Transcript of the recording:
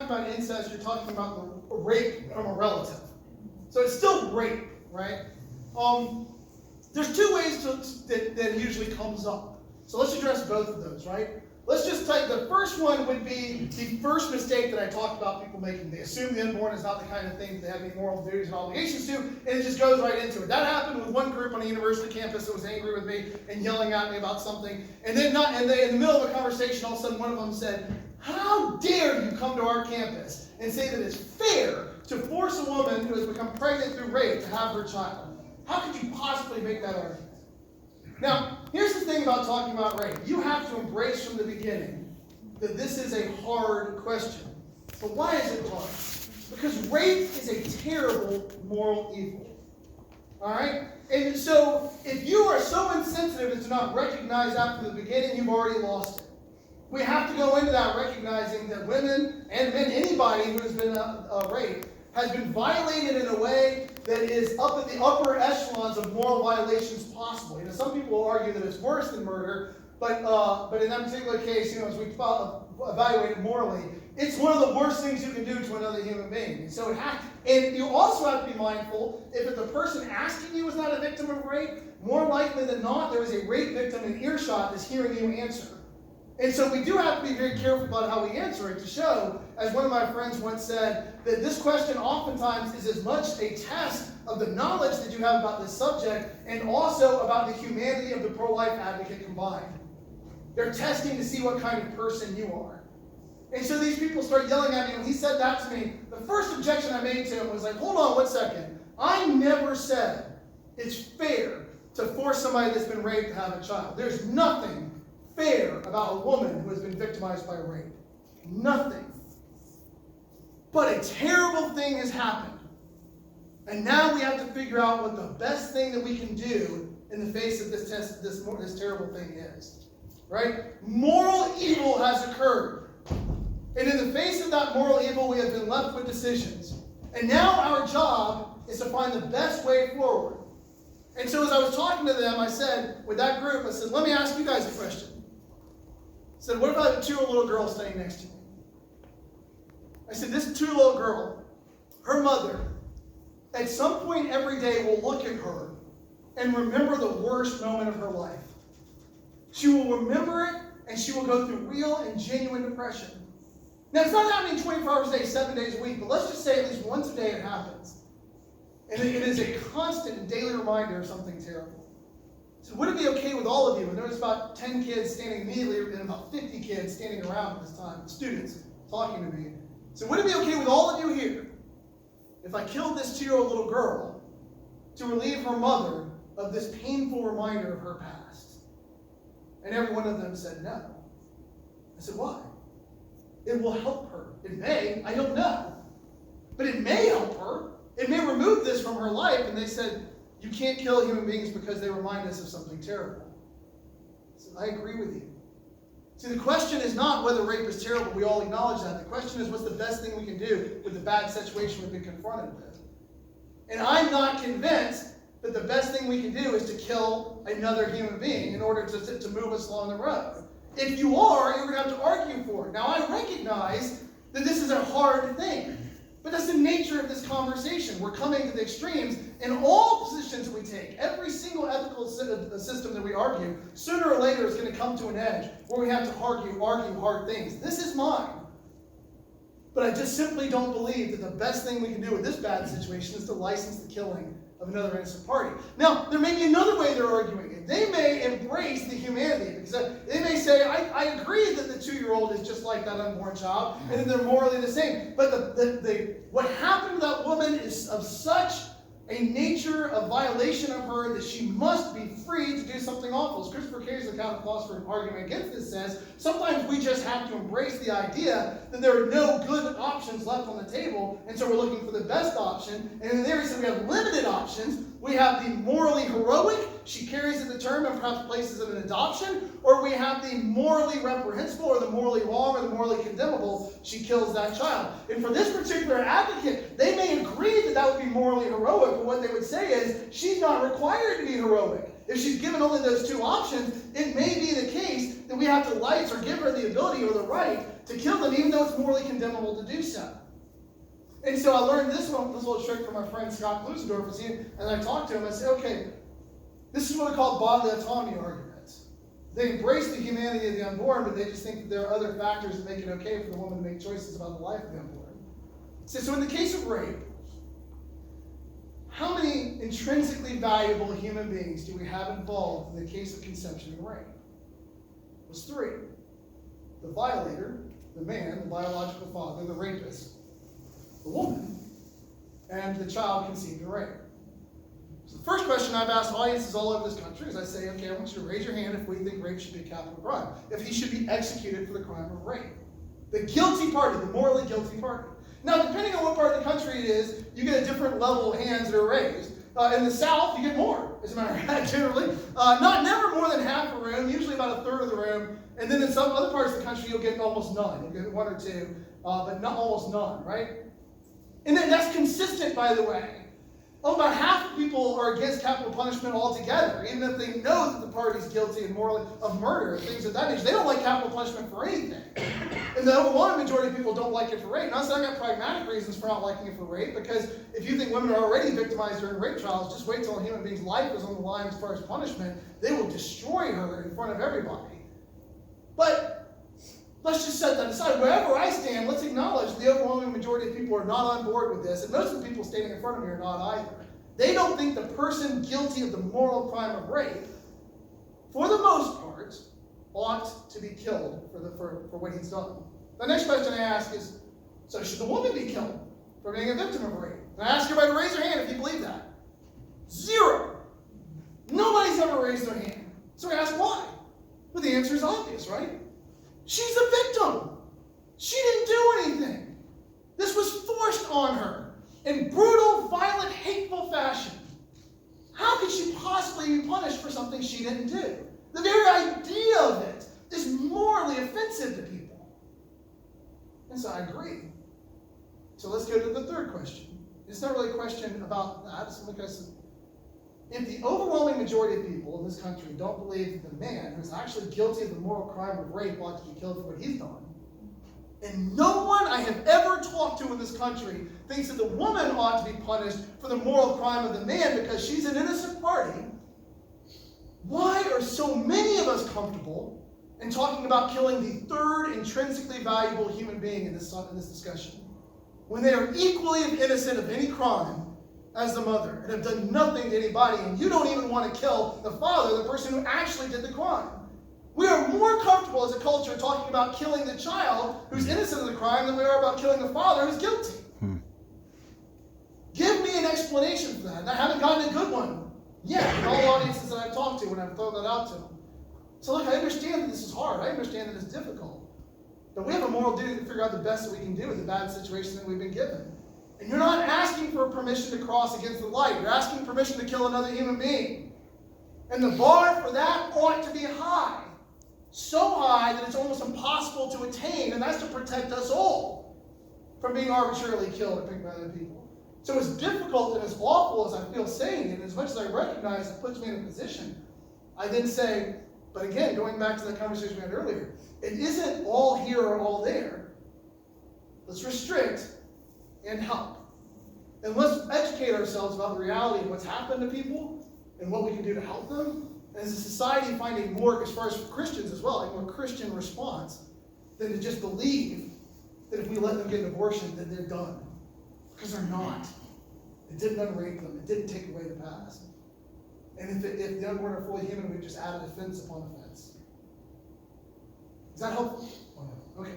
about incest, you're talking about the rape from a relative. So it's still rape, right? There's two ways that it usually comes up. So let's address both of those, right? Let's just take the first one would be the first mistake that I talked about people making. They assume the unborn is not the kind of thing that they have any moral duties and obligations to, and it just goes right into it. That happened with one group on a university campus that was angry with me and yelling at me about something. And then in the middle of a conversation, all of a sudden one of them said, "How dare you come to our campus and say that it's fair to force a woman who has become pregnant through rape to have her child? How could you possibly make that argument?" Now, here's the thing about talking about rape. You have to embrace from the beginning that this is a hard question. But why is it hard? Because rape is a terrible moral evil. All right? And so, if you are so insensitive as to not recognize that from the beginning, you've already lost it. We have to go into that recognizing that women and men, anybody who has been raped, has been violated in a way that is up at the upper echelons of moral violations possible. Some people will argue that it's worse than murder, but in that particular case, as we evaluate it morally, it's one of the worst things you can do to another human being. And so and you also have to be mindful, if the person asking you is not a victim of rape, more likely than not, there is a rape victim in earshot that's hearing you answer. And so we do have to be very careful about how we answer it to show, as one of my friends once said, that this question oftentimes is as much a test of the knowledge that you have about this subject and also about the humanity of the pro-life advocate combined. They're testing to see what kind of person you are. And so these people start yelling at me. When he said that to me, the first objection I made to him was like, hold on 1 second. I never said it's fair to force somebody that's been raped to have a child. There's nothing fair about a woman who has been victimized by rape. Nothing. But a terrible thing has happened. And now we have to figure out what the best thing that we can do in the face of this terrible thing is. Right? Moral evil has occurred. And in the face of that moral evil, we have been left with decisions. And now our job is to find the best way forward. And so as I was talking to them, I said, with that group, I said, let me ask you guys a question. I said, what if I have a 2-year-old little girl standing next to me? I said, this 2-year-old girl, her mother, at some point every day will look at her and remember the worst moment of her life. She will remember it, and she will go through real and genuine depression. Now, it's not happening 24 hours a day, 7 days a week, but let's just say at least once a day it happens. And it is a constant and daily reminder of something terrible. So would it be okay with all of you? And there was about 10 kids standing immediately, and about 50 kids standing around at this time, students talking to me. So would it be okay with all of you here if I killed this 2-year-old little girl to relieve her mother of this painful reminder of her past? And every one of them said no. I said, why? It will help her. It may, I don't know. But it may help her. It may remove this from her life. And they said, you can't kill human beings because they remind us of something terrible. I said, I agree with you. See, the question is not whether rape is terrible. We all acknowledge that. The question is, what's the best thing we can do with the bad situation we've been confronted with? And I'm not convinced that the best thing we can do is to kill another human being in order to move us along the road. If you are, you're going to have to argue for it. Now, I recognize that this is a hard thing. But that's the nature of this conversation. We're coming to the extremes in all positions that we take. Every single ethical system that we argue, sooner or later is going to come to an edge where we have to argue hard things. This is mine. But I just simply don't believe that the best thing we can do with this bad situation is to license the killing of another innocent party. Now, there may be another way they're arguing it. They may embrace the humanity, because they may say, I agree that the 2-year-old is just like that unborn child, and that they're morally the same. But what happened to that woman is of such a nature of violation of her that she must be free to do something awful. As Christopher Cage, the Catholic philosopher arguing against this, says, sometimes we just have to embrace the idea that there are no good options left on the table, and so we're looking for the best option. And in there he said we have limited options. We have the morally heroic, she carries it to term and perhaps places it in adoption, or we have the morally reprehensible, or the morally wrong, or the morally condemnable, she kills that child. And for this particular advocate, they may agree that that would be morally heroic, but what they would say is, she's not required to be heroic. If she's given only those two options, it may be the case that we have to license or give her the ability or the right to kill them, even though it's morally condemnable to do so. And so I learned this little trick from my friend Scott Klusendorf, and I talked to him. I said, okay, this is what are called bodily autonomy arguments. They embrace the humanity of the unborn, but they just think that there are other factors that make it okay for the woman to make choices about the life of the unborn. So in the case of rape, how many intrinsically valuable human beings do we have involved in the case of conception and rape? It was three. The violator, the man, the biological father, the rapist, the woman, and the child conceived in rape. So the first question I've asked audiences all over this country is I say, okay, I want you to raise your hand if we think rape should be a capital crime, if he should be executed for the crime of rape. The guilty party, the morally guilty party. Now, depending on what part of the country it is, you get a different level of hands that are raised. In the South, you get more, as a matter of fact, generally. Never more than half a room, usually about a third of the room. And then in some other parts of the country, you'll get almost none. You'll get one or two, but not almost none, right? And then that's consistent, by the way. About half of people are against capital punishment altogether, even if they know that the party's guilty and morally of murder and things of that nature. They don't like capital punishment for anything. And the overwhelming majority of people don't like it for rape. Now, so I've got pragmatic reasons for not liking it for rape, because if you think women are already victimized during rape trials, just wait till a human being's life is on the line as far as punishment. They will destroy her in front of everybody. But let's just set that aside. Wherever I stand, let's acknowledge the overwhelming majority of people are not on board with this, and most of the people standing in front of me are not either. They don't think the person guilty of the moral crime of rape, for the most part, ought to be killed for what he's done. The next question I ask is, so should the woman be killed for being a victim of rape? And I ask everybody to raise their hand if you believe that. Zero. Nobody's ever raised their hand. So I ask why? Well, the answer is obvious, right? She's a victim. She didn't do anything. This was forced on her in brutal, violent, hateful fashion. How could she possibly be punished for something she didn't do? The very idea of it is morally offensive to people. And so I agree. So let's go to the third question. It's not really a question about that. It's because if the overwhelming majority of people in this country don't believe that the man who's actually guilty of the moral crime of rape ought to be killed for what he's done, and no one I have ever talked to in this country thinks that the woman ought to be punished for the moral crime of the man because she's an innocent party, why are so many of us comfortable in talking about killing the third intrinsically valuable human being in this discussion, when they are equally innocent of any crime as the mother and have done nothing to anybody, and you don't even want to kill the father, the person who actually did the crime? We are more comfortable as a culture talking about killing the child who's innocent of the crime than we are about killing the father who's guilty. Give me an explanation for that. And I haven't gotten a good one yet in all audiences that I've talked to when I've thrown that out to them. So look, I understand that this is hard. I understand that it's difficult. But we have a moral duty to figure out the best that we can do with the bad situation that we've been given. And you're not asking for permission to cross against the light. You're asking permission to kill another human being. And the bar for that ought to be high. So high that it's almost impossible to attain, and that's to protect us all from being arbitrarily killed or picked by other people. So as difficult and as awful as I feel saying it, as much as I recognize it puts me in a position, I then say, but again, going back to the conversation we had earlier, it isn't all here or all there. Let's restrict and help. And let's educate ourselves about the reality of what's happened to people and what we can do to help them. And as a society, finding more, as far as for Christians as well, a more Christian response than to just believe that if we let them get an abortion, that they're done. Because they're not. It didn't unrape them. It didn't take away the past. And if the unborn are fully human, we've just added offense upon offense. Is that helpful? Okay.